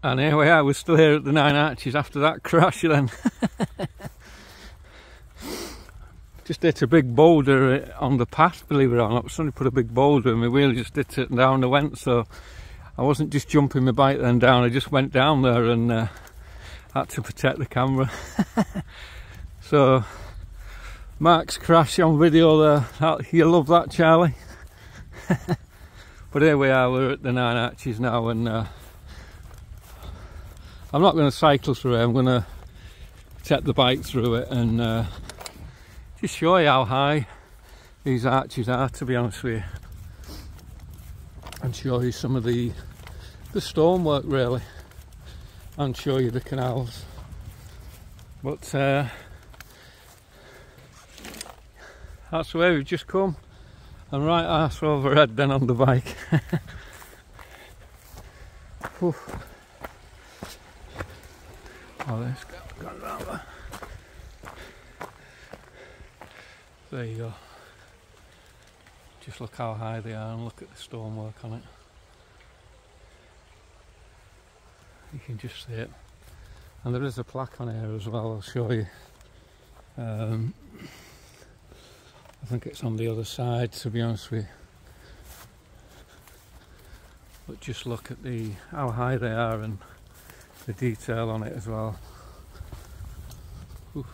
And here we are, we're still here at the Nine Arches after that crash then. Just hit a big boulder on the path, believe it or not. Somebody put a big boulder and my wheel just hit it and down I went, so I wasn't just jumping my bike then down, I just went down there and had to protect the camera. So Mark's crash on video there, you'll love that, Charlie. But here we are, we're at the Nine Arches now, and I'm not going to cycle through it, I'm going to take the bike through it and just show you how high these arches are, to be honest with you, and show you some of the stonework really, and show you the canals. But that's where we've just come, and right arse overhead then on the bike. Oh, let's go around there. There you go. Just look how high they are and look at the stonework on it. You can just see it. And there is a plaque on here as well, I'll show you. I think it's on the other side, to be honest with you. But just look at how high they are and the detail on it as well. Ooh.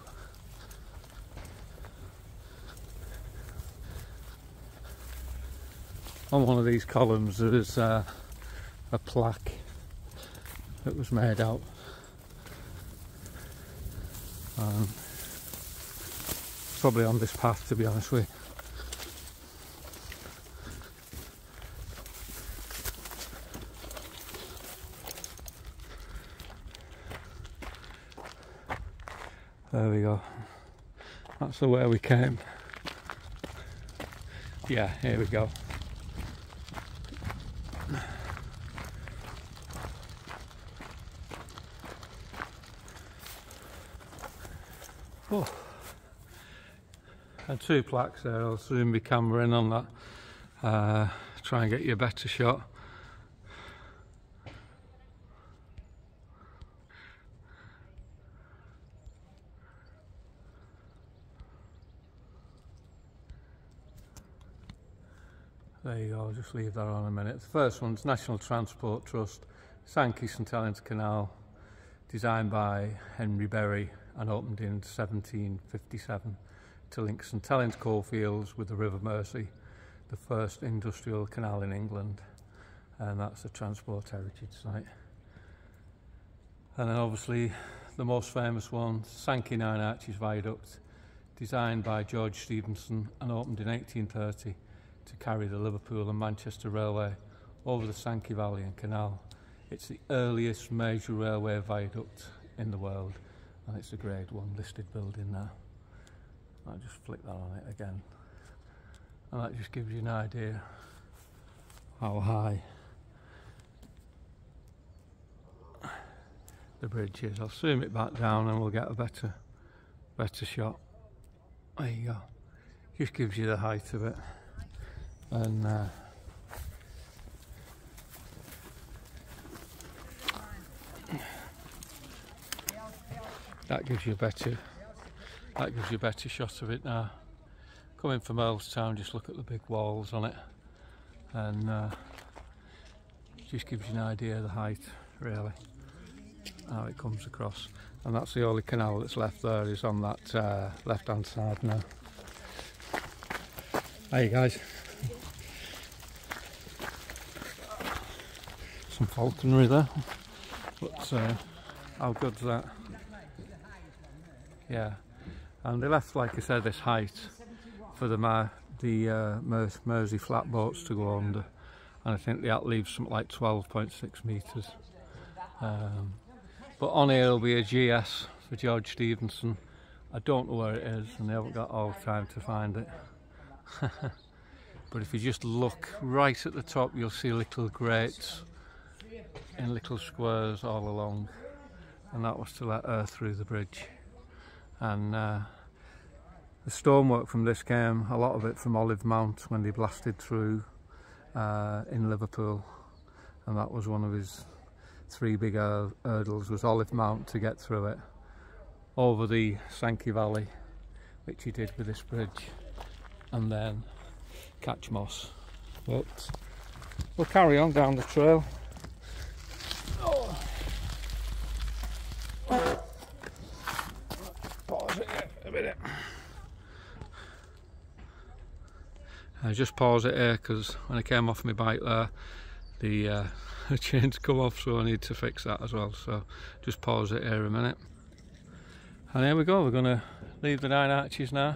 On one of these columns there is a plaque that was made out. Probably on this path, to be honest with you. There we go. That's the way we came. Yeah, here we go. Oh. And two plaques there. I'll zoom my camera in on that. Try and get you a better shot. There you go, I'll just leave that on a minute. The first one's National Transport Trust, Sankey St Helens Canal, designed by Henry Berry and opened in 1757 to link St Helens coalfields with the River Mersey, the first industrial canal in England, and that's a Transport Heritage Site. And then obviously the most famous one, Sankey Nine Arches Viaduct, designed by George Stephenson and opened in 1830 to carry the Liverpool and Manchester Railway over the Sankey Valley and Canal. It's the earliest major railway viaduct in the world, and it's a Grade 1 listed building now. I'll just flick that on it again, and that just gives you an idea how high the bridge is. I'll zoom it back down and we'll get a better shot. There you go. Just gives you the height of it. And that gives you a better shot of it now. Coming from Earlstown, just look at the big walls on it, and just gives you an idea of the height, really, how it comes across. And that's the only canal that's left there, is on that left hand side now. Hey guys. Some falconry there, but how good's that? Yeah, and they left, like I said, this height for the Mersey flatboats to go under, and I think that leaves something like 12.6 metres. But on here will be a GS for George Stephenson. I don't know where it is, and they haven't got all the time to find it. But if you just look right at the top, you'll see little grates in little squares all along, and that was to let air through the bridge. And the stonework from this came, a lot of it from Olive Mount when they blasted through in Liverpool, and that was one of his three big hurdles, was Olive Mount to get through it, over the Sankey Valley, which he did with this bridge, and then catch moss. But we'll carry on down the trail. Oh. Pause it a minute. I just pause it here because when I came off my bike there, the chain's come off, so I need to fix that as well. So just pause it here a minute. And here we go, we're going to leave the Nine Arches now.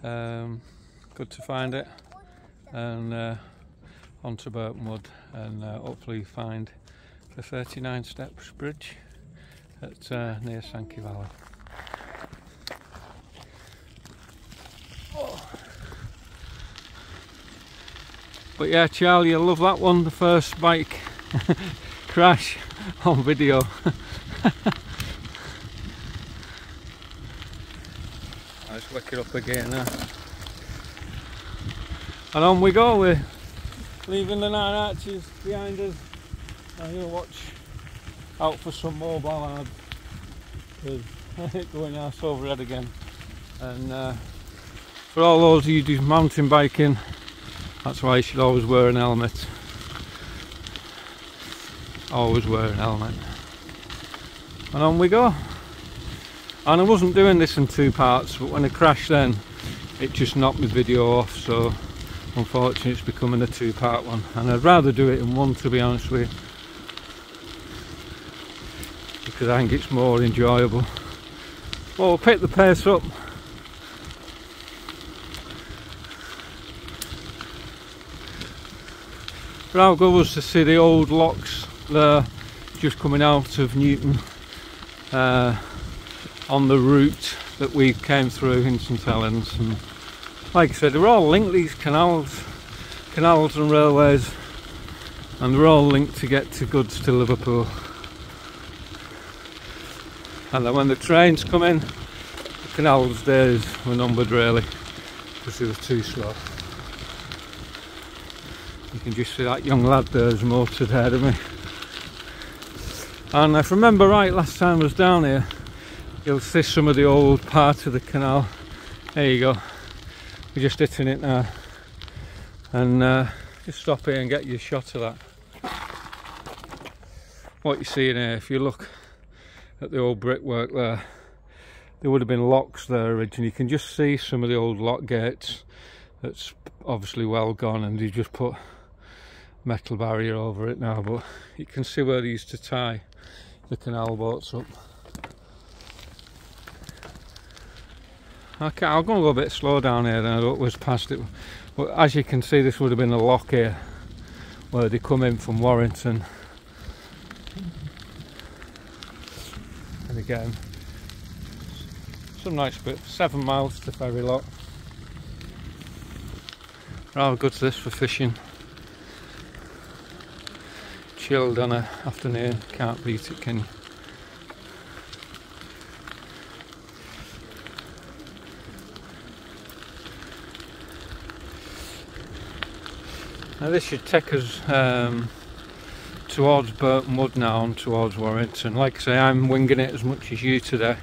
Good to find it, and onto Burton Wood, and hopefully find the 39 steps bridge at near Sankey Valley. Oh. But yeah, Charlie, you'll love that one, the first bike crash on video. Let's lick it up again now. And on we go, we're leaving the Nine Arches behind us. I'm going to watch out for some more bollards, because going ass overhead again. And for all those of you who do mountain biking, that's why you should always wear an helmet. Always wear an helmet. And on we go. And I wasn't doing this in two parts, but when I crashed then, it just knocked my video off, so unfortunately it's becoming a two-part one. And I'd rather do it in one, to be honest with you, because I think it's more enjoyable. Well, we'll pick the pace up. But how good was to see the old locks there, just coming out of Newton, on the route that we came through in St Helens. And like I said, they're all linked, these canals and railways, and they're all linked to get to goods to Liverpool. And then when the trains come in, the canals days were numbered really, because they were too slow. You can just see that young lad there's motored ahead of me. And if I remember right, last time I was down here, you'll see some of the old part of the canal. There you go. We're just hitting it now. And just stop here and get you a shot of that. What you're seeing here, if you look at the old brickwork there would have been locks there originally. You can just see some of the old lock gates that's obviously well gone, and they just put metal barrier over it now, but you can see where they used to tie the canal boats up. Okay, I'm going to go a bit slow down here, then I don't whiz past it. But as you can see, this would have been a lock here where they come in from Warrington. And again, some nice bit, 7 miles to Ferry Lock. How good's this for fishing? Chilled on an afternoon, can't beat it, can you? Now this should take us towards Burton Wood now and towards Warrington. Like I say, I'm winging it as much as you today,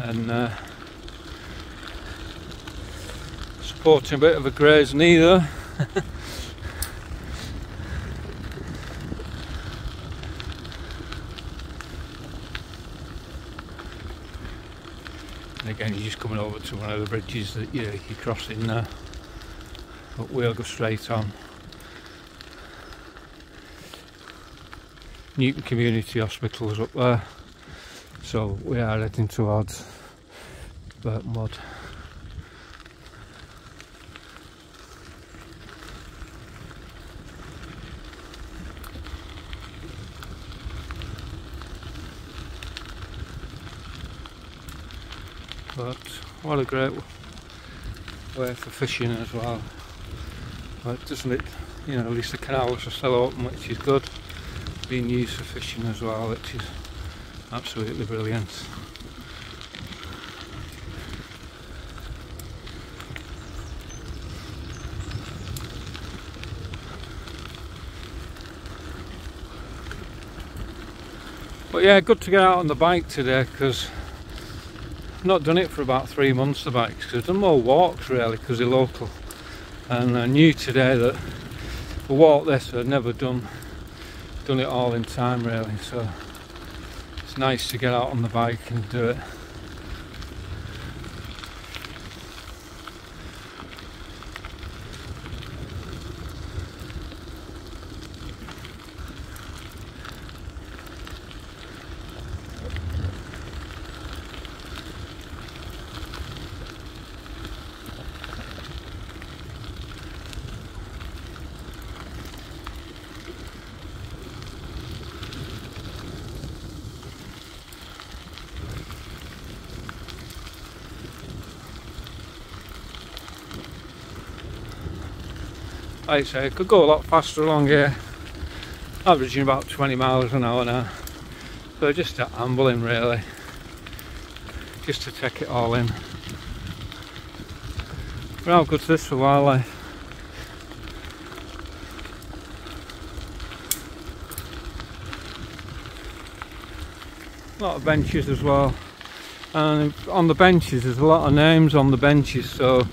and supporting a bit of a grazed knee there. And again, you're just coming over to one of the bridges that you're crossing now. But we'll go straight on. Newton Community Hospital is up there, so we are heading towards Burton Wood. But what a great way for fishing as well. But doesn't it, you know, at least the canals are still open, which is good. Being used for fishing as well, which is absolutely brilliant. But yeah, good to get out on the bike today, because I've not done it for about 3 months, the bikes, because I've done more walks really because they're local, and I knew today that a walk this I'd never done it all in time really, so it's nice to get out on the bike and do it. Like I say, I could go a lot faster along here, averaging about 20 miles an hour now. So just ambling really, just to take it all in. But how good's this for wildlife? A lot of benches as well, and on the benches there's a lot of names on the benches, so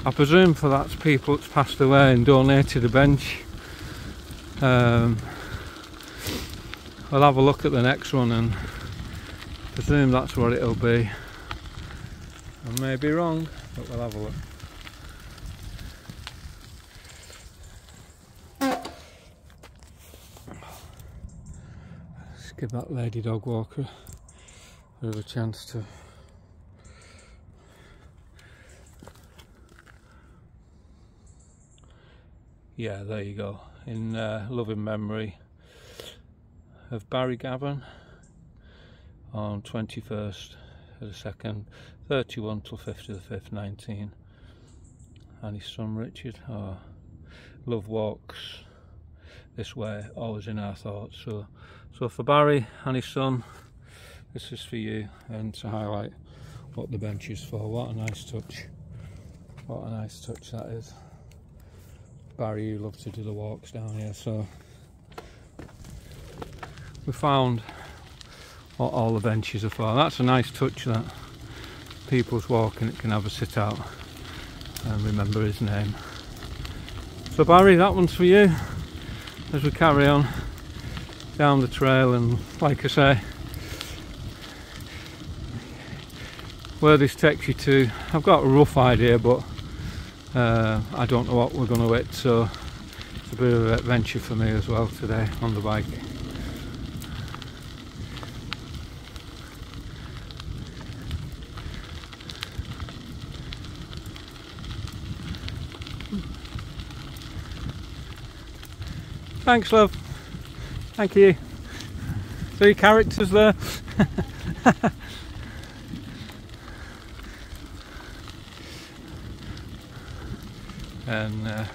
I presume for that's people that's passed away and donated a bench. We'll have a look at the next one and presume that's what it'll be. I may be wrong, but we'll have a look. Let's give that lady dog walker a bit of a chance to. Yeah, there you go. In loving memory of Barry Gavin on 21st of the 2nd, 31 till 5th of the 5th, 19. And his son Richard. Oh, love walks this way, always in our thoughts. So for Barry and his son, this is for you, and to highlight what the bench is for. What a nice touch. What a nice touch that is. Barry, you love to do the walks down here, so we found what all the benches are for. That's a nice touch, that people's walking, it can have a sit out and remember his name. So Barry, that one's for you as we carry on down the trail. And like I say, where this takes you to, I've got a rough idea, but I don't know what we're going to hit, so it's a bit of an adventure for me as well today on the bike. Thanks, love. Thank you. 3 characters there. And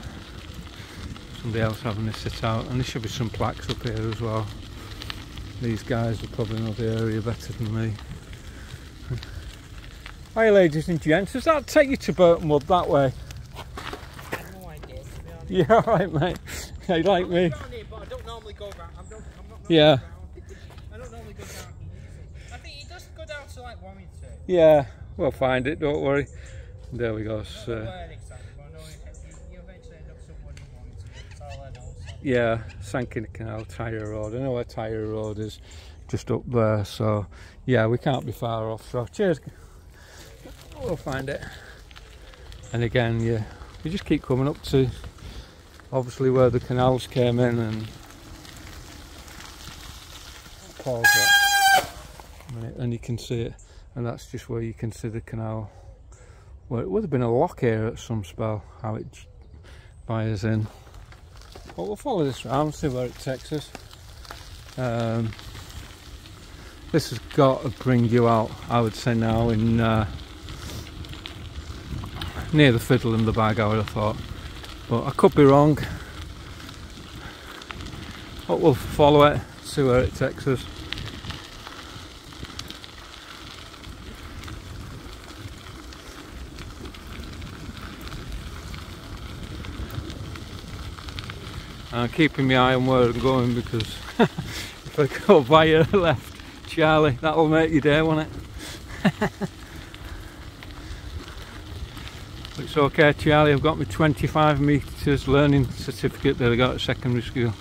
somebody else having a sit out, and there should be some plaques up here as well. These guys will probably know the area better than me. Hi ladies and gents, does that take you to Burton Wood that way? I have no idea, to be honest. Yeah, alright mate. You like me? I'm around here, but I don't normally go around. I'm not yeah. around. I don't normally go down here. I think he does go down to like Warrington. Yeah, we'll find it, don't worry. There we go. Yeah, Sankey Canal, Tyre Road. I know where Tyre Road is, just up there, so yeah, we can't be far off. So cheers, we'll find it. And again, yeah, we just keep coming up to obviously where the canals came in, and pause that a minute, and you can see it, and that's just where you can see the canal. Well, it would have been a lock here at some spell, how it fires in. But we'll follow this round, see where it takes us. This has got to bring you out, I would say now, in near the Fiddle and the Bag, I would have thought. But I could be wrong. But we'll follow it, see where it takes us. I'm keeping my eye on where I'm going, because if I go by your left, Charlie, that'll make your day, won't it? It's okay, Charlie, I've got my 25 metres learning certificate that I got at secondary school.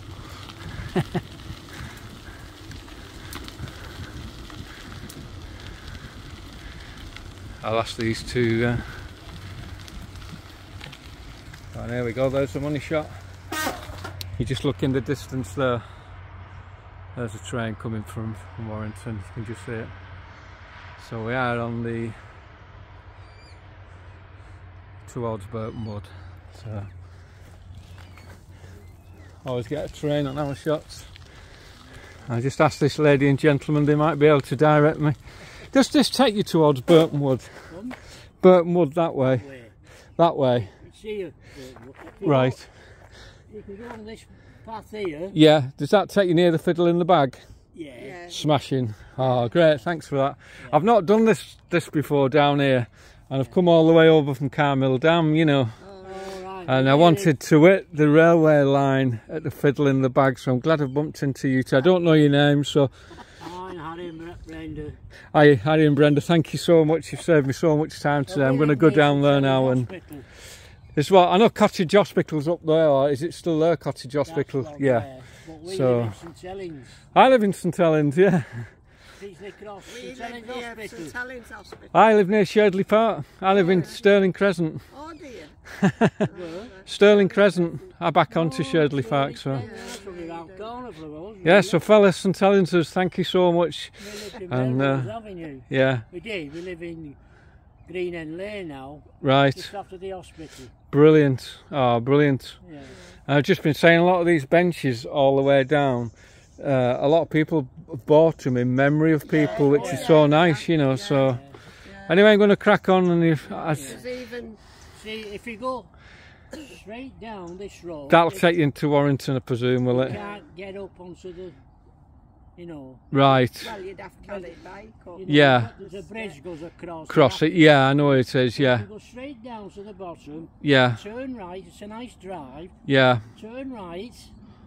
I'll ask these two. Oh, there we go, there's the money shot. You just look in the distance there. There's a train coming from Warrington, you can just see it. So we are on the towards Burton Wood. So always get a train on our shots. I just asked this lady and gentleman, they might be able to direct me. Does this take you towards Burton Wood? Burton Wood that way. That way. Right. You can go on this path here. Yeah. Does that take you near the Fiddle in the Bag? Yeah. Smashing. Oh, great. Thanks for that. Yeah. I've not done this before down here, and I've come all the way over from Carmill Dam, you know. Right. And I wanted to hit the railway line at the Fiddle in the Bag, so I'm glad I've bumped into you two. I don't know your name, so. I'm Harry and Brenda. Hi, Harry and Brenda. Thank you so much. You've saved me so much time today. I'm going to go down there now and. It's what I know. Cottage Hospital's up there, or is it still there? Cottage Hospital, yeah. There. But we so live in St Helens. I live in St Helens, yeah. I live near Sherdley Park. I live in Stirling Crescent. Oh dear. Stirling Crescent. I back onto Sherdley Park, so. Yeah, so fellas St Helensers, thank you so much. We live in Melrose Avenue. Yeah. We did. We live in Green End Lane now. Right. Just after the hospital. Brilliant. Oh, brilliant. Yeah. I've just been saying a lot of these benches all the way down. A lot of people bought them in memory of people, which is so nice, you know. So anyway, I'm going to crack on, and if see if you go straight down this road, that'll take you into Warrington, I presume, will it? You can't get up onto the, you know. Right. Well, you'd have to carry it bike. Or Yeah. There's a bridge goes across. Cross it. Yeah, I know where it is. Yeah. You go straight down to the bottom. Yeah. Turn right. It's a nice drive. Yeah. Turn right.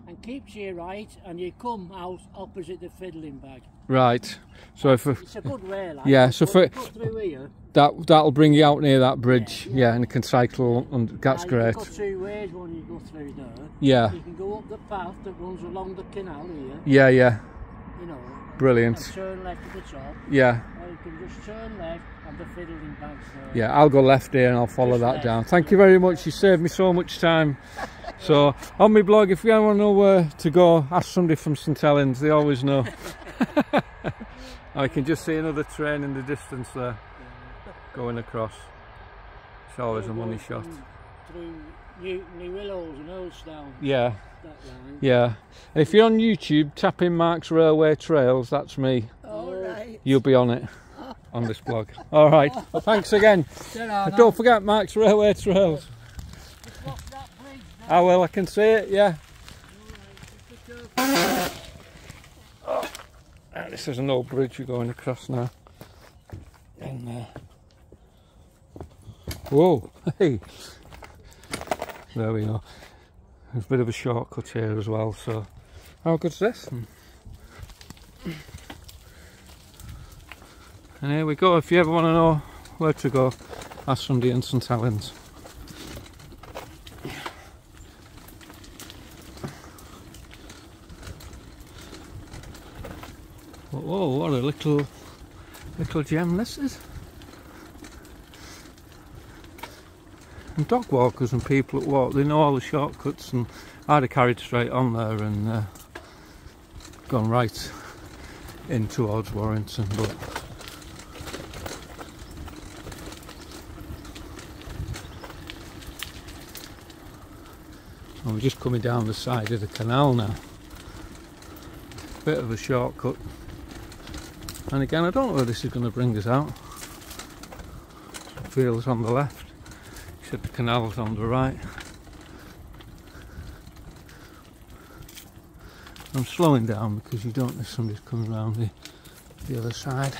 And keep to your right, and you come out opposite the Fiddling Bag. Right. So if it's a good way, like. Yeah. So for through here, that'll bring you out near that bridge. Yeah, and you can cycle, and that's great. You can go two ways when you go through there. Yeah. You can go up the path that runs along the canal here. Yeah, yeah. You know. Brilliant. And turn left at the top. Yeah. Or you can just turn left, and the Fiddling Bag's there. Yeah, I'll go left here and I'll follow just that left. Down. Thank you very much. You saved me so much time. So on my blog, if you ever want to know where to go, ask somebody from St Helens. They always know. I can just see another train in the distance there, going across. It's always a money shot. Through New Willows and Oldstown. Yeah. That line. Yeah. And if you're on YouTube, tap in Mark's Railway Trails. That's me. All right. You'll be on it. On this blog. All right. Well, thanks again. Don't forget Mark's Railway Trails. Ah, well, I can see it, yeah. Oh, this is an old bridge we're going across now. And, whoa, hey. There we go. There's a bit of a shortcut here as well, so how good's this? And here we go. If you ever want to know where to go, ask somebody in St Helens. Whoa, what a little gem this is. And dog walkers and people that walk, they know all the shortcuts, and I'd have carried straight on there and gone right in towards Warrington, but we're just coming down the side of the canal now. Bit of a shortcut. And again, I don't know where this is going to bring us out. Fields on the left, except the canal's on the right. I'm slowing down because you don't know if somebody's coming around the other side.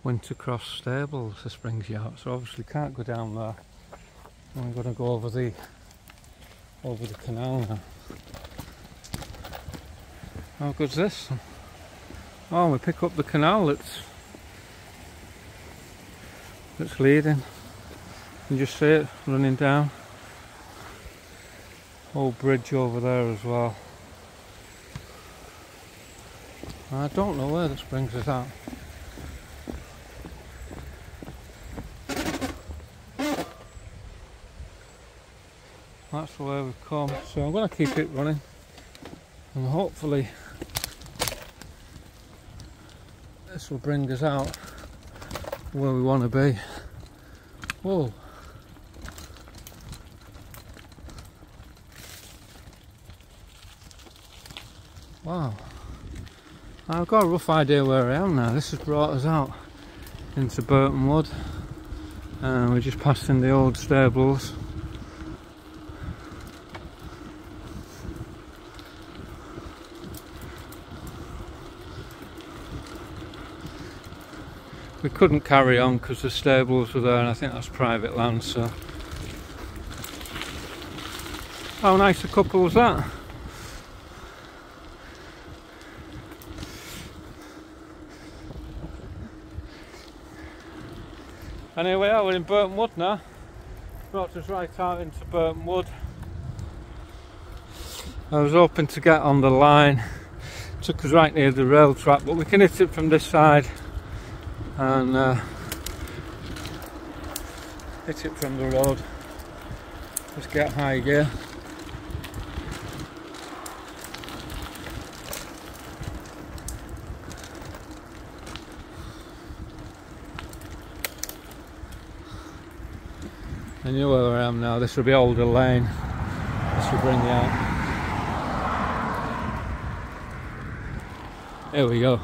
Wintercross stables, this brings you out, so obviously can't go down there. I'm going to go over the canal now. How good's this? Oh, we pick up the canal that's leading. You can just see it running down. Old bridge over there as well. I don't know where this brings us out. That's the way we've come, so I'm going to keep it running and hopefully this will bring us out where we want to be. Whoa! Wow, I've got a rough idea where I am now. This has brought us out into Burton Wood and we're just passing the old stables. We couldn't carry on because the stables were there and I think that's private land, so. How nice a couple was that? Anyway, we're in Burton Wood now. Brought us right out into Burton Wood. I was hoping to get on the line. Took us right near the rail track, but we can hit it from this side and hit it from the road. Let's get high gear. I know where I am now. This will be Alder Lane. This will bring you out. Here we go.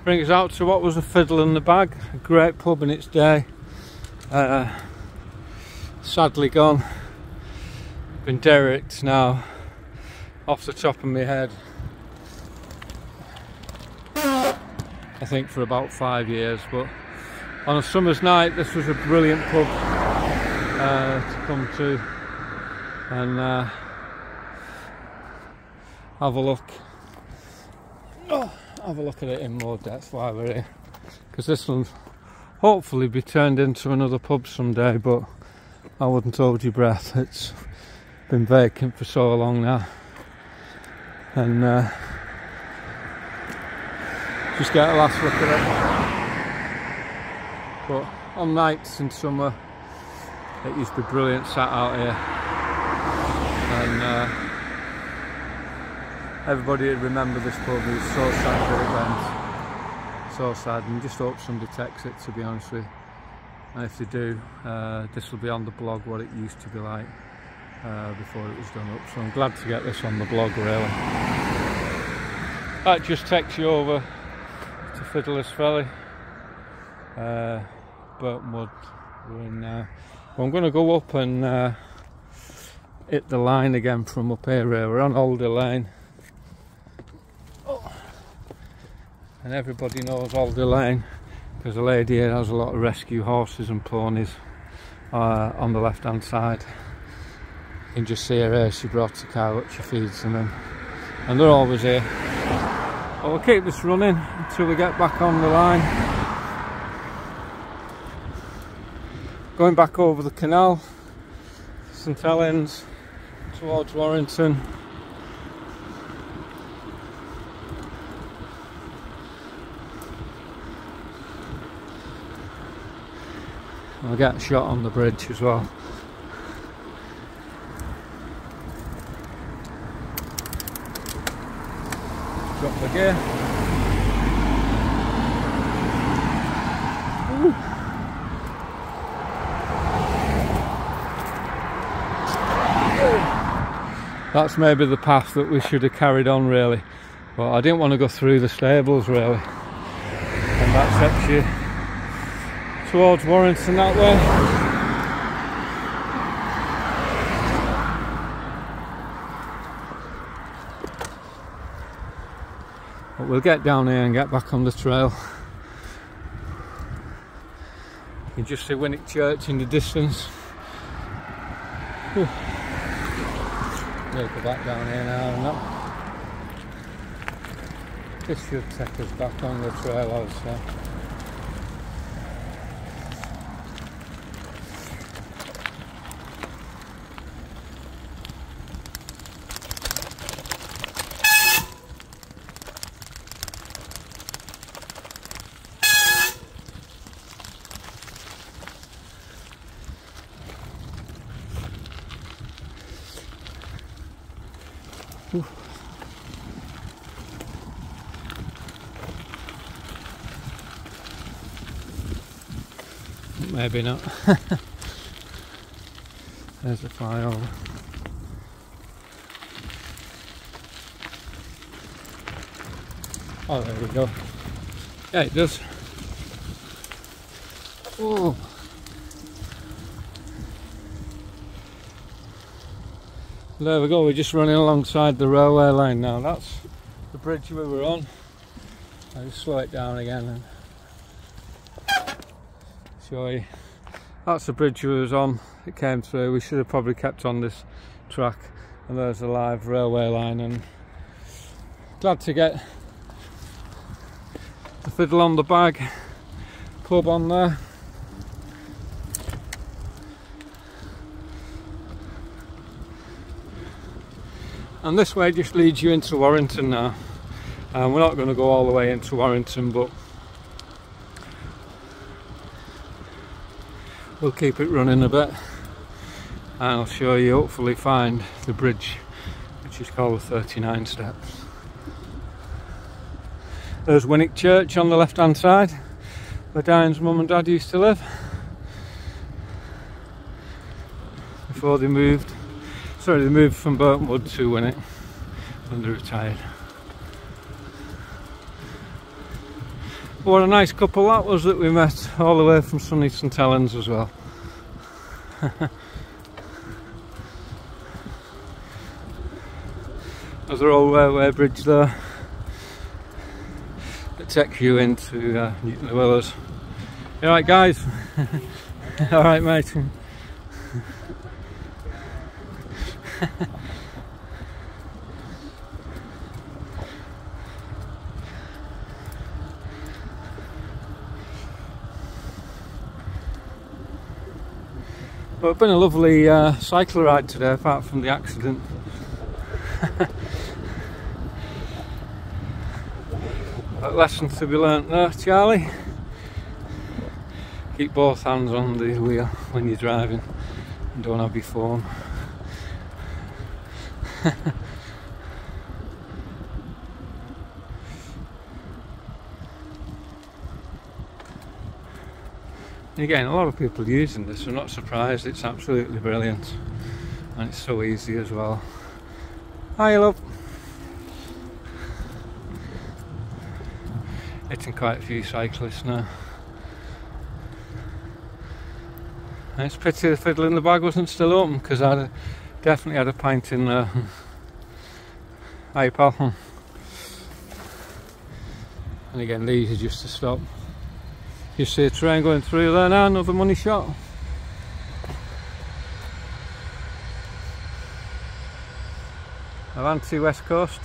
Bring us out to what was a Fiddle in the Bag, a great pub in its day. Sadly gone. Been derelict now, off the top of my head. I think for about 5 years, but on a summer's night this was a brilliant pub to come to and have a look. Have a look at it in more depth while we're here, because this will hopefully be turned into another pub someday, but I wouldn't hold your breath. It's been vacant for so long now, and just get a last look at it. But on nights in summer it used to be brilliant sat out here, and everybody would remember this pub. It was so sad that it went. So sad, and just hope somebody takes it, to be honest with you. And if they do, this will be on the blog what it used to be like before it was done up. So I'm glad to get this on the blog, really. That just takes you over to Fiddler's Ferry, Burton Wood we're in now. But I'm going to go up and hit the line again from up here. We're on Alder Lane. And everybody knows Alder Lane because the lady here has a lot of rescue horses and ponies on the left hand side. You can just see her here. She brought a cow which she feeds them in, and they're always here. But we'll keep this running until we get back on the line. Going back over the canal, St Helens towards Warrington. I'll get a shot on the bridge as well. Drop the gear. Ooh. That's maybe the path that we should have carried on, really, but I didn't want to go through the stables, really, and that takes you towards Warrington that way. But we'll get down here and get back on the trail You can just see Winwick Church in the distance. Whew. We'll go back down here now and that. This should take us back on the trail, I would say. Ooh. Maybe not. There's the flyover. Oh, there we go. Yeah, it does. Oh. There we go, we're just running alongside the railway line now. That's the bridge we were on. I'll just slow it down again and show you. That's the bridge we was on. It came through. We should have probably kept on this track. And there's the live railway line, and glad to get the Fiddle on the Bag pub on there. And this way just leads you into Warrington now. We're not going to go all the way into Warrington, but we'll keep it running a bit, and I'll show you, hopefully find the bridge, which is called the 39 Steps. There's Winwick Church on the left hand side, where Diane's mum and dad used to live before they moved. Sorry, they moved from Burtonwood to Winwick when they retired. What a nice couple that was that we met all the way from sunny St Helens as well. There's the old railway bridge there that takes you into Newton the Willers. You alright, guys? Alright, mate. Well, it's been a lovely cycle ride today, apart from the accident. A lesson to be learnt there, Charlie. Keep both hands on the wheel when you're driving and don't have your phone. Again, a lot of people using this. I'm not surprised. It's absolutely brilliant, and it's so easy as well. Hi, love. Hitting quite a few cyclists now. And it's a pity the Fiddle in the Bag wasn't still open, because I'd definitely had a pint in there. Hi, pal. And again, these are just to stop. You see a train going through there now, another money shot. Avanti West Coast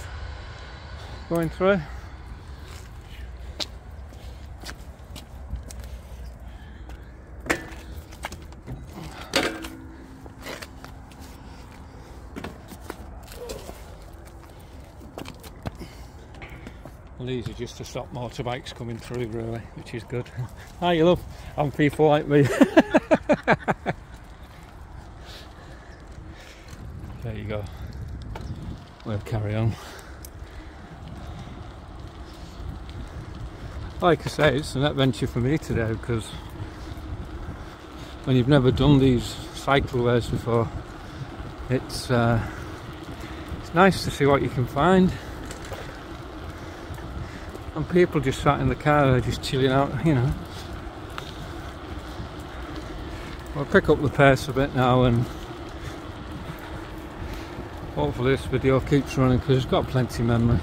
going through. These are just to stop motorbikes coming through, really, which is good. Hi, you love, and people like me. There you go. We'll carry on. Like I say, it's an adventure for me today, because when you've never done these cycleways before, it's nice to see what you can find. And people just sat in the car, they're just chilling out, you know. We'll pick up the pace a bit now, and hopefully this video keeps running, because it's got plenty of memory.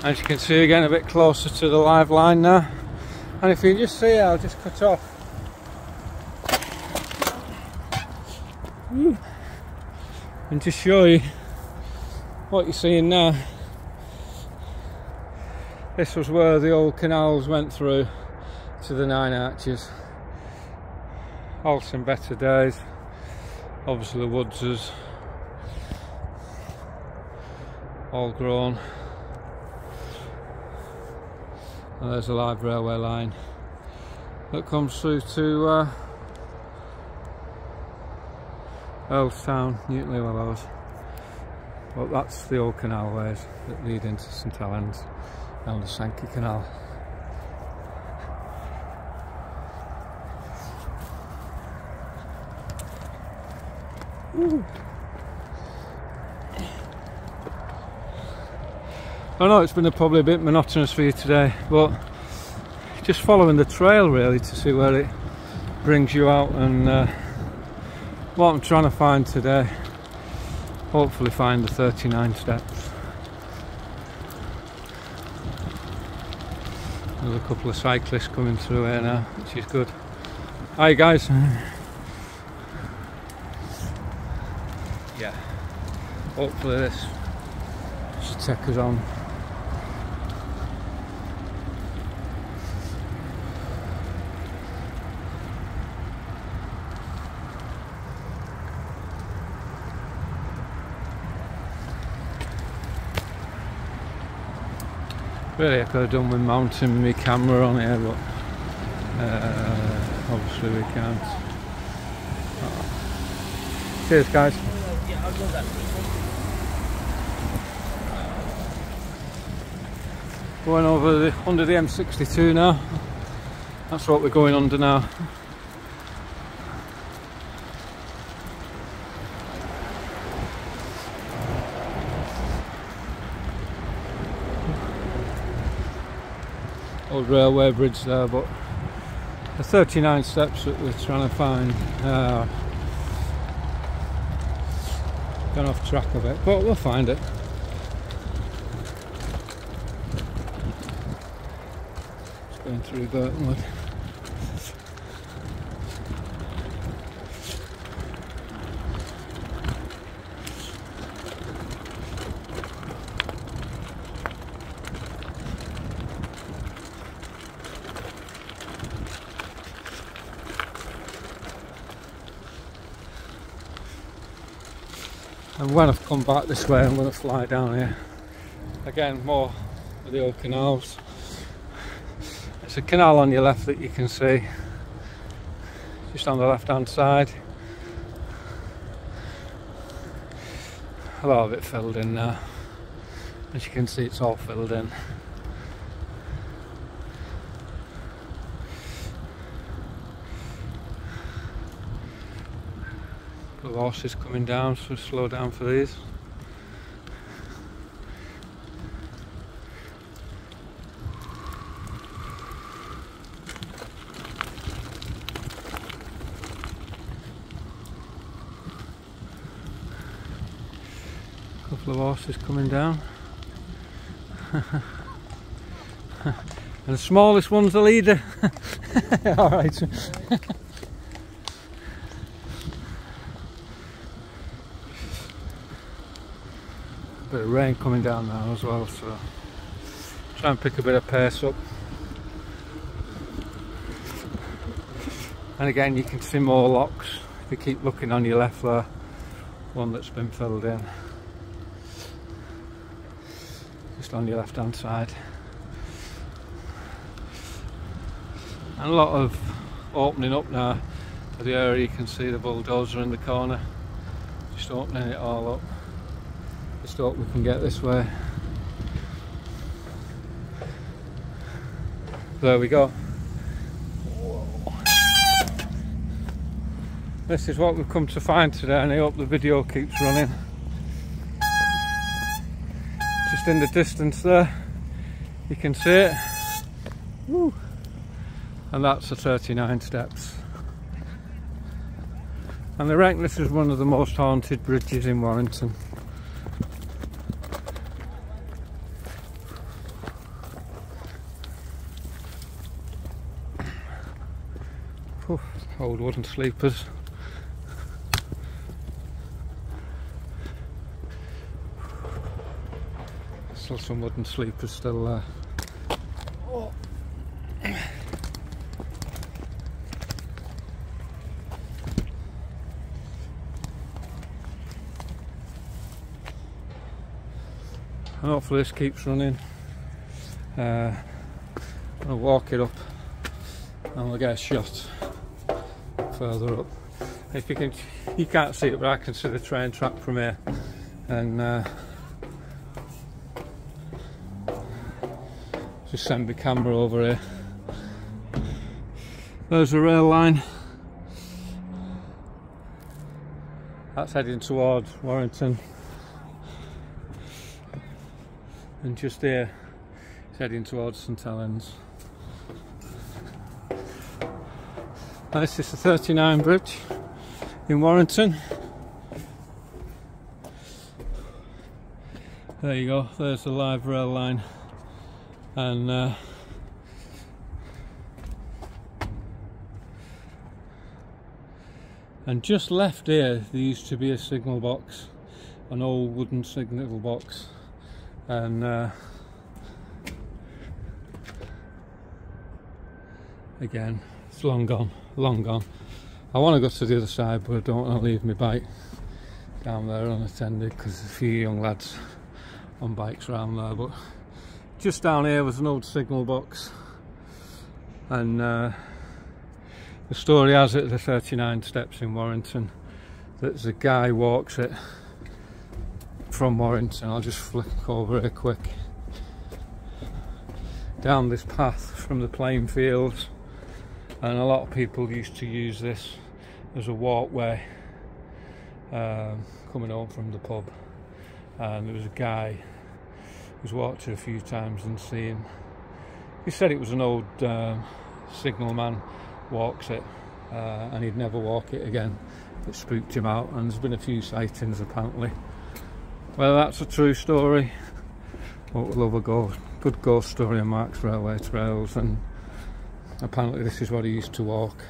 As you can see, we're getting a bit closer to the live line now. And if you can just see, I'll just cut off. And just show you what you're seeing now. This was where the old canals went through to the 9 Arches. All some better days. Obviously the woods is all grown. And there's a live railway line that comes through to Earlstown, Newton Willows. But that's the old canalways that lead into St Helens down the Sankey Canal. Ooh. I know it's been probably a bit monotonous for you today, but just following the trail really to see where it brings you out, and what I'm trying to find today, hopefully find the 39 steps. There's a couple of cyclists coming through here now, which is good. Hi guys. Yeah, hopefully this should take us on. Really, I could have done with mounting my camera on here, but obviously we can't. Oh. Cheers, guys. Yeah, I'll go that way. Going over under the M62 now. That's what we're going under now. Old railway bridge there, but the 39 steps that we're trying to find, gone off track of it, but we'll find it. Just going through Burtonwood. And when I've come back this way, I'm going to fly down here. Again, more of the old canals. There's a canal on your left that you can see, just on the left hand side. A lot of it filled in now. As you can see, it's all filled in. The horses coming down, so slow down for these. A couple of horses coming down. And the smallest one's the leader. Alright. Bit of rain coming down now as well, so try and pick a bit of pace up. And again, you can see more locks if you keep looking on your left there, one that's been filled in just on your left hand side, and a lot of opening up now of the area. You can see the bulldozer in the corner, just opening it all up. Just hope we can get this way. There we go. This is what we've come to find today, and I hope the video keeps running. Just in the distance there, you can see it. Woo. And that's the 39 steps. And I reckon this is one of the most haunted bridges in Warrington. old wooden sleepers. Still some wooden sleepers still there. Oh. And hopefully this keeps running. I'll walk it up and we'll get a shot further up. If you can't see it, but I can see the train track from here. And just send the camera over here. There's the rail line. That's heading towards Warrington. And just here, it's heading towards St Helens. Now this is the 39 bridge in Warrington. There you go, there's the live rail line. And just left here, there used to be a signal box, an old wooden signal box. And again, it's long gone, long gone. I want to go to the other side, but I don't want to leave my bike down there unattended because there's a few young lads on bikes around there. But just down here was an old signal box, and the story has it, the 39 steps in Warrington, that there's a guy walks it from Warrington. I'll just flick over here quick. Down this path from the playing fields, and a lot of people used to use this as a walkway coming home from the pub. And there was a guy who's walked it a few times and seen. He said it was an old signalman walks it, and he'd never walk it again. It spooked him out, and there's been a few sightings apparently. Well, that's a true story. Oh, we love a good ghost story on Mark's Railway Trails, and apparently this is what he used to walk.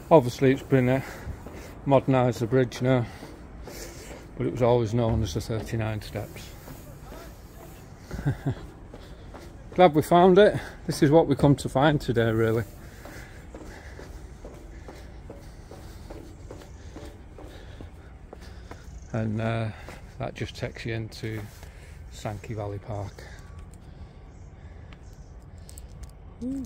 Obviously it's been modernised, the bridge now, but it was always known as the 39 steps. Glad we found it. This is what we come to find today, really. And that just takes you into Sankey Valley Park. Ooh.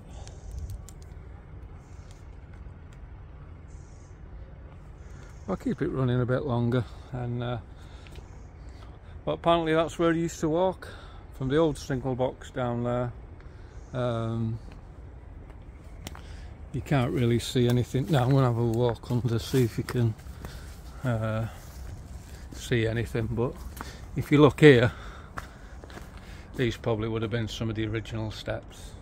I'll keep it running a bit longer, and but apparently that's where he used to walk, from the old signal box down there. You can't really see anything now. I'm going to have a walk under, see if you can see anything, but if you look here, these probably would have been some of the original steps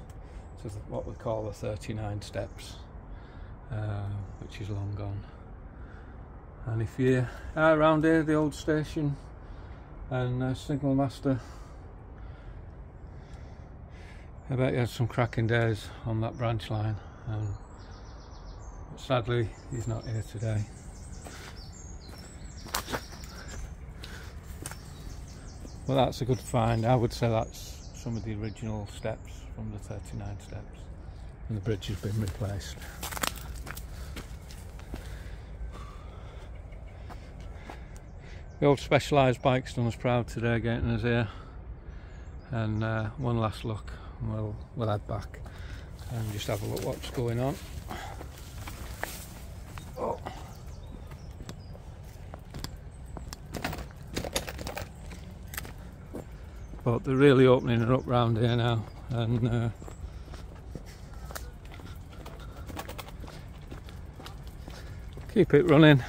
to what we call the 39 steps, which is long gone. And if you are around here, the old station and signal master, I bet you had some cracking days on that branch line, but sadly he's not here today. Well, that's a good find. I would say that's some of the original steps from the 39 steps, and the bridge has been replaced. The old Specialised bike's done us proud today, getting us here. And one last look, and we'll head back and just have a look what's going on. Oh. But they're really opening it up round here now, and keep it running.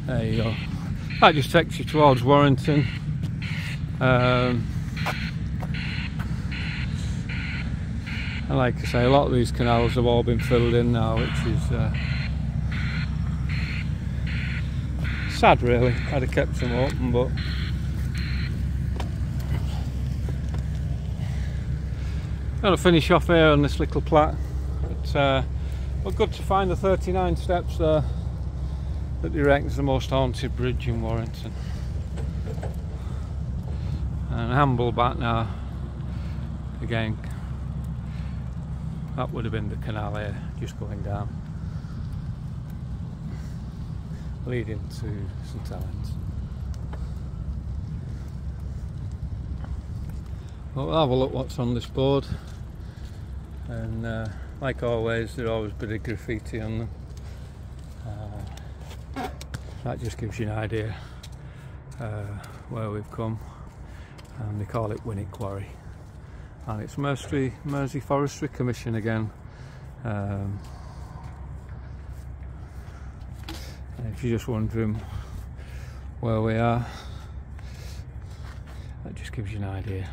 There you go. That just takes you towards Warrington. And like I say, a lot of these canals have all been filled in now, which is sad really. I'd have kept them open, but going to finish off here on this little plaque. But good to find the 39 steps there that they reckon is the most haunted bridge in Warrington. And Hamble back now. Again, that would have been the canal here, just going down, leading to St Helens. Well, we'll have a look what's on this board, and like always, there's always a bit of graffiti on them. That just gives you an idea where we've come, and they call it Winnick Quarry. And it's Mersey Forestry Commission again. And if you're just wondering where we are, that just gives you an idea.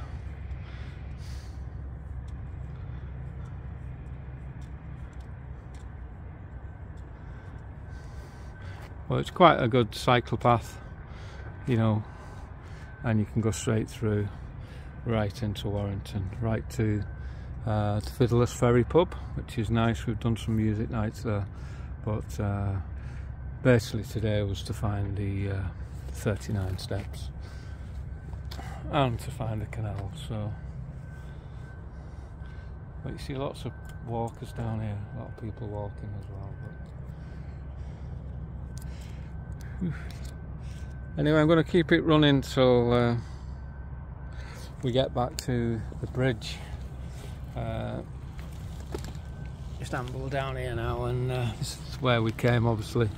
Well, it's quite a good cycle path, you know, and you can go straight through right into Warrington, right to the Fiddler's Ferry pub, which is nice. We've done some music nights there, but basically today was to find the 39 steps and to find the canal. So, but you see lots of walkers down here, a lot of people walking as well. But anyway, I'm going to keep it running till we get back to the bridge. Just amble down here now, and this is where we came, obviously.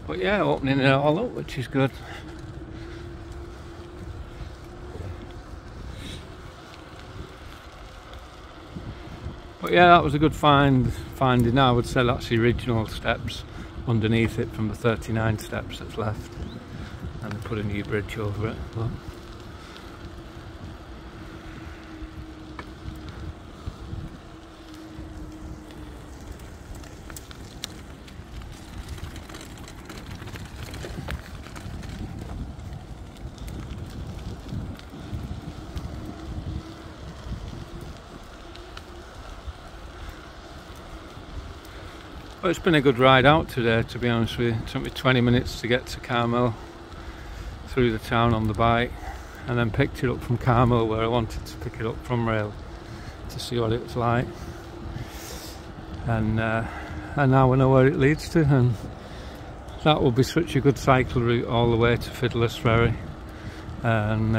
But yeah, opening it all up, which is good. But yeah, that was a good finding. I would say that's the original steps underneath it from the 39 steps that's left, and they put a new bridge over it. Well, it's been a good ride out today, to be honest with you. It took me 20 minutes to get to Carmel, through the town on the bike, and then picked it up from Carmel, where I wanted to pick it up from rail to see what it was like. And now we know where it leads to, and that will be such a good cycle route all the way to Fiddler's Ferry. And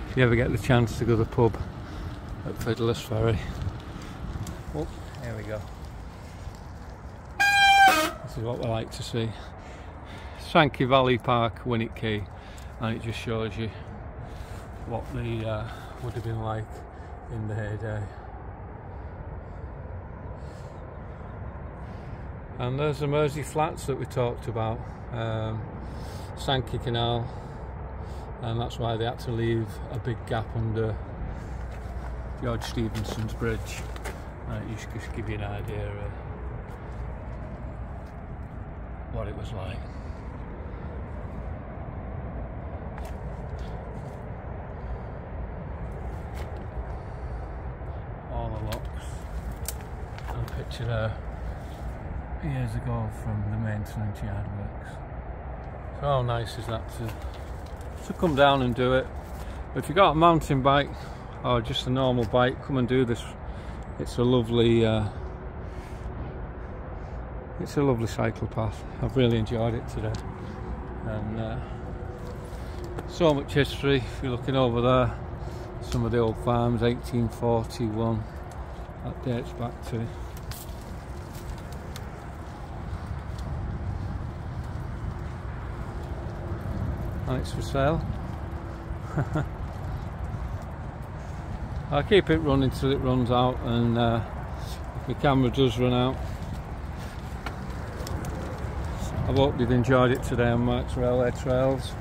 if you ever get the chance to go to the pub at Fiddler's Ferry, oh, here we go. This is what we like to see. Sankey Valley Park, Winnick Quay, and it just shows you what the would have been like in the heyday. And there's the Mersey Flats that we talked about, Sankey Canal, and that's why they had to leave a big gap under George Stephenson's bridge. And it just give you an idea of what it was like. All the locks, and a picture there years ago from the maintenance yard works. So how nice is that to come down and do it. If you've got a mountain bike or just a normal bike, come and do this. It's a lovely cycle path. I've really enjoyed it today, and so much history. If you're looking over there, some of the old farms, 1841, that dates back to. And it's for sale. I'll keep it running till it runs out, and if the camera does run out. I hope you've enjoyed it today on Mark's Railway Trails.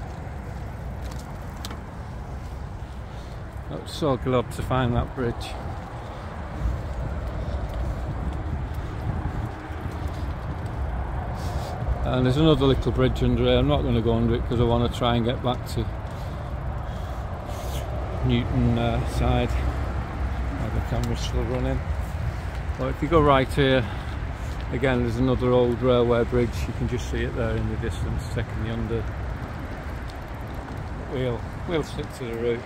I was so glad to find that bridge. And there's another little bridge under here. I'm not going to go under it because I want to try and get back to Newton side where the camera's still running. But if you go right here, again there's another old railway bridge. You can just see it there in the distance, taking you under. We'll stick to the route.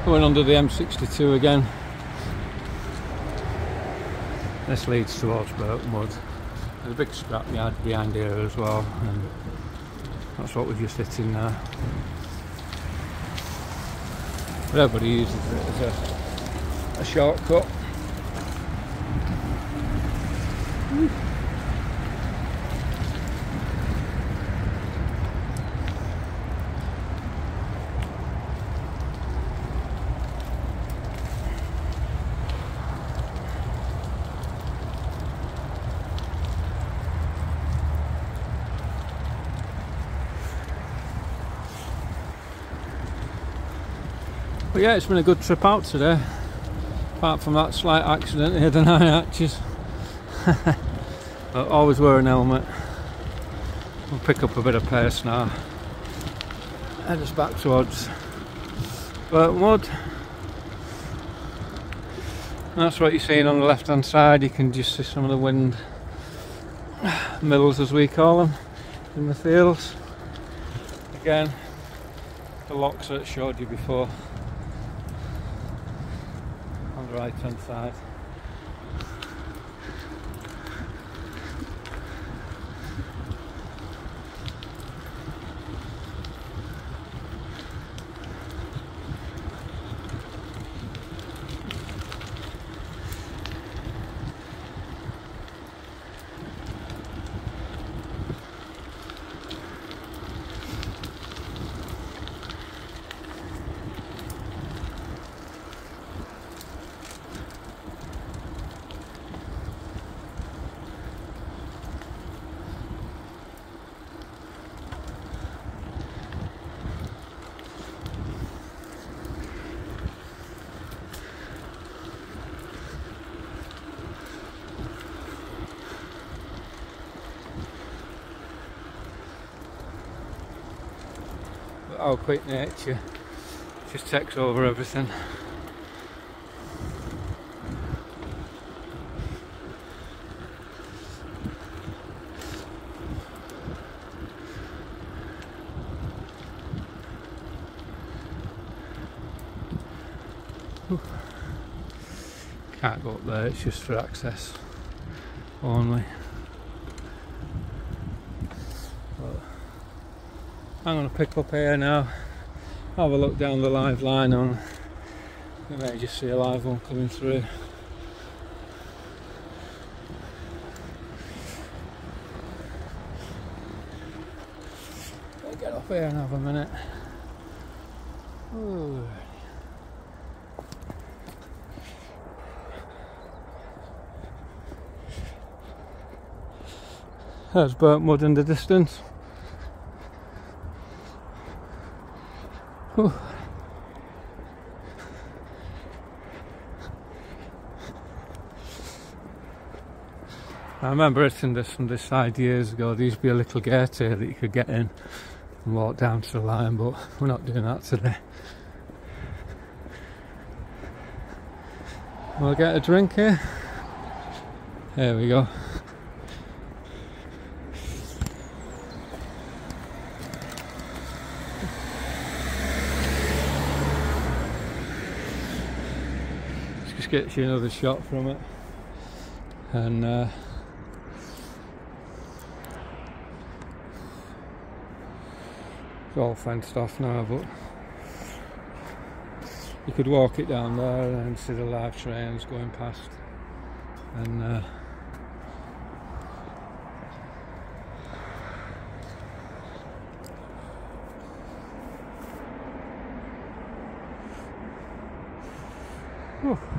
Going under the M62 again. This leads towards Burton Wood. There's a big scrapyard behind here as well, and that's what we're just hitting now. But everybody uses it as a shortcut. But yeah, it's been a good trip out today, apart from that slight accident here, the 9 arches. Always wear an helmet. We'll pick up a bit of pace now. Head us back towards Burton Wood. That's what you're seeing on the left hand side. You can just see some of the wind mills, as we call them, in the fields. Again, the locks that I showed you before. On the right hand side. How quick nature just takes over everything. Can't go up there, it's just for access only. I'm going to pick up here now, have a look down the live line on. You may just see a live one coming through. I'll get up here and have a minute. Ooh. There's Burton Wood in the distance. Whew. I remember hitting this from this side years ago. There used to be a little gate here that you could get in and walk down to the line, but we're not doing that today. We'll get a drink here. There we go. Just gets you another shot from it, and it's all fenced off now, but you could walk it down there and see the live trains going past, and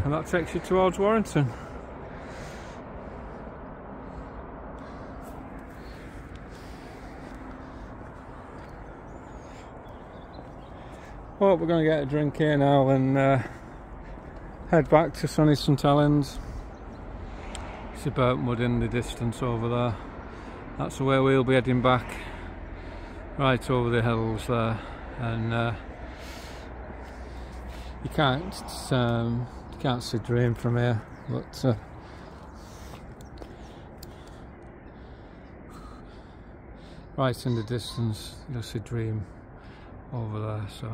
and that takes you towards Warrington. Hope we're going to get a drink here now and head back to sunny St Helens. It's about mud in the distance over there. That's the way we'll be heading back, right over the hills there. And you can't see Dream from here, but right in the distance you'll see Dream over there. So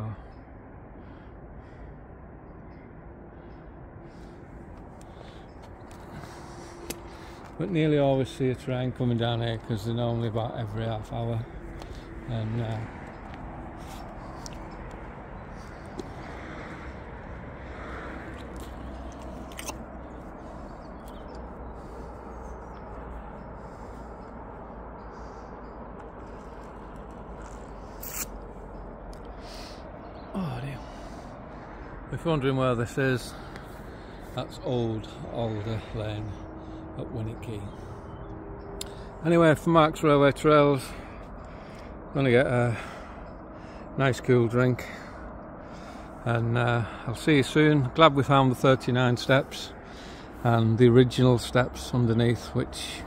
but nearly always see a train coming down here because they're normally about every half hour. And oh dear. If you're wondering where this is, that's Old Alder Lane at Winnicky. Anyway, for Mark's Railway Trails, I'm going to get a nice cool drink, and I'll see you soon. Glad we found the 39 steps and the original steps underneath, which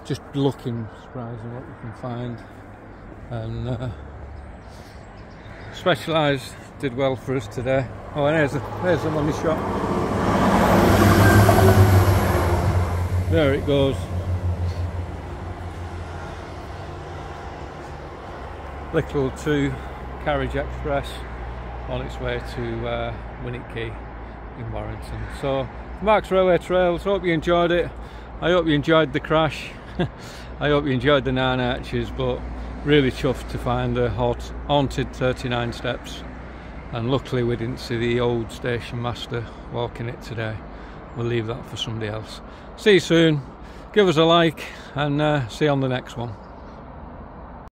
just looking surprising what you can find. And Specialised did well for us today. Oh, and there's the money shot. There it goes. Little 2 carriage express on its way to Winnicky in Warrington. So, Mark's Railway Trails, hope you enjoyed it. I hope you enjoyed the crash. I hope you enjoyed the 9 arches, but really chuffed to find the haunted 39 steps. And luckily we didn't see the old station master walking it today. We'll leave that for somebody else. See you soon, give us a like, and see you on the next one.